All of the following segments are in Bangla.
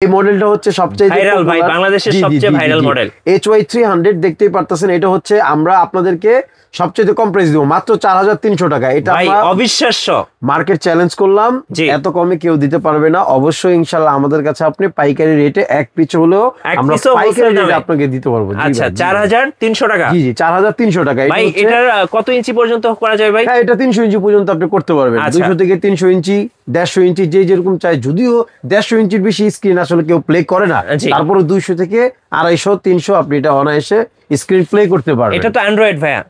এই মডেলটা হচ্ছে সবচেয়ে ভাইরাল ভাই, বাংলাদেশের সবচেয়ে ভাইরাল মডেল HY300 দেখতেই পারতেছেন। এটা হচ্ছে আমরা আপনাদেরকে সবচেয়ে কম প্রাইস দিব, মাত্র 4300 টাকা। এটা ভাই অবিশ্বাস্য, মার্কেট চ্যালেঞ্জ করলাম, এত কমে কেউ দিতে পারবে না। অবশ্যই ইনশাআল্লাহ আমাদের কাছে আপনি পাইকারি রেটে এক পিস হলেও আমরা পাইকারি রেটে আপনাকে দিতে পারবো। আচ্ছা 4300 টাকা। জি জি 4300 টাকা। ভাই এটার কত ইঞ্চি পর্যন্ত করা যায় ভাই? হ্যাঁ এটা 300 ইঞ্চি পর্যন্ত আপনি করতে পারবেন। 200 থেকে 300 ইঞ্চি, 150 ইঞ্চি, যে যেরকম চাই। যদিও 150 ইঞ্চির বেশি স্ক্রিন আসলে কেউ প্লে করে না, তারপরে 200 থেকে 250, 300 আপনি এটা অনায়াসে স্ক্রিন প্লে করতে পারবেন। এটা তো অ্যান্ড্রয়েড ভাইয়া?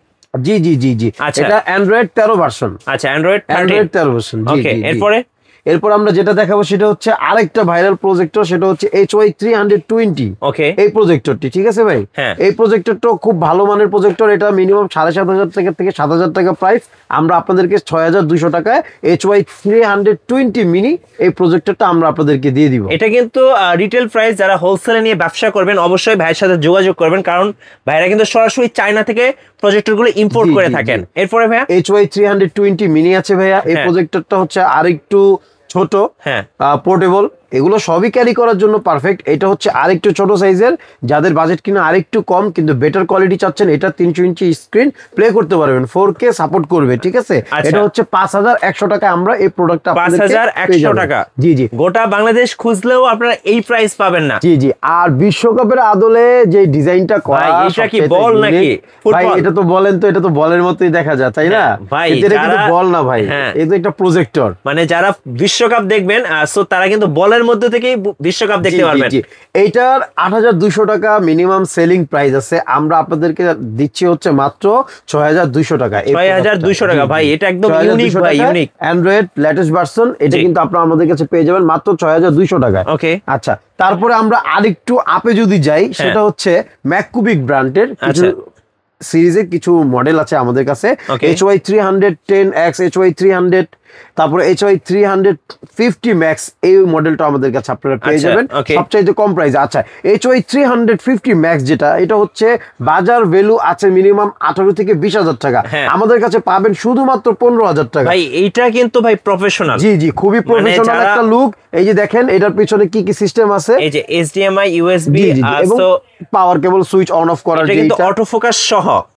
জি জি জি জি, এটা অ্যান্ড্রয়েড 13 ভার্সন। আচ্ছা অ্যান্ড্রয়েড 13 ভার্সন। জি জি। এরপর আমরা যেটা দেখাবো সেটা হচ্ছে আরেকটা ভাইরাল প্রজেক্টর, সেটা হচ্ছে HY320। ওকে, এই প্রজেক্টরটি ঠিক আছে ভাই। এই প্রজেক্টরটা খুব ভালো মানের প্রজেক্টর। এটা মিনিমাম 7500 টাকা থেকে 7000 টাকা প্রাইস। আমরা আপনাদেরকে 6200 টাকায় HY320 মিনি এই প্রজেক্টরটা আমরা আপনাদেরকে দিয়ে দিব। এটা কিন্তু রিটেল প্রাইস। যারা হোলসেলে নিয়ে ব্যবসা করবেন অবশ্যই ভাইয়ের সাথে যোগাযোগ করবেন, কারণ ভাইরা কিন্তু সরাসরি চায়না থেকে প্রজেক্টরগুলো ইম্পোর্ট করে থাকেন। এরপরে ভাইয়া HY320 মিনি আছে ভাইয়া। এই প্রজেক্টরটা হচ্ছে আরেকটু ছোট, পোর্টেবল, এগুলো সবই ক্যারি করার জন্য পারফেক্ট। এটা হচ্ছে আরেকটু ছোট সাইজের, যাদের বাজেট কিনা আরেকটু কম কিন্তু বেটার কোয়ালিটি চাচ্ছেন, এটা 300 ইঞ্চি স্ক্রিন প্লে করতে পারবেন, 4K সাপোর্ট করবে। ঠিক আছে, এটা হচ্ছে 5100 টাকা। আমরা এই প্রোডাক্টটা 5100 টাকা। জি জি, গোটা বাংলাদেশ খুঁজলেও আপনারা এই প্রাইস পাবেন না। জি জি। আর বিশ্বকাপের আদলে যে ডিজাইনটা করা, এটা কি বল নাকি? ভাই এটা তো বলেন, তো এটা তো বলের মতোই দেখা যায়, তাই না ভাই? এটা কিন্তু বল না ভাই, এটা একটা প্রজেক্টর। মানে যারা বিশ্বকাপ দেখবেন সো তারা কিন্তু বলের মধ্যে থেকেই বিশ্বকাপ দেখতে পারবেন। এইটার 8200 টাকা মিনিমাম সেলিং প্রাইস আছে। আমরা আপনাদেরকে দিচ্ছি হচ্ছে মাত্র 6200 টাকা। 6200 টাকা ভাই, এটা একদম ইউনিক ভাই, ইউনিক অ্যান্ড্রয়েড লেটেস্ট ভার্সন। এটা কিন্তু আপনারা আমাদের কাছে পেয়ে যাবেন মাত্র 6200 টাকায়। ওকে আচ্ছা, তারপরে আমরা আরেকটু আপে যদি যাই, সেটা হচ্ছে ম্যাককুবিক ব্র্যান্ডের কিছু সিরিজে কিছু মডেল আছে আমাদের কাছে। HY310X, HY300, তারপরে HY350 Max, এই মডেলটা আমাদের কাছে আপনারা পেয়ে যাবেন সবচাইতে কম প্রাইসে। আচ্ছা HY350 Max যেটা, এটা হচ্ছে বাজার ভ্যালু আছে মিনিমাম 18 থেকে 20000 টাকা, আমাদের কাছে পাবেন শুধুমাত্র 15000 টাকা। ভাই এইটা কিন্তু ভাই প্রফেশনাল। জি জি, খুবই প্রফেশনাল একটা লুক। এই যে দেখেন এটার পিছনে কি কি সিস্টেম আছে, এই যে HDMI, USB এবং পাওয়ার কেবল সুইচ অন অফ করার, এটা কিন্তু অটো ফোকাস সহ।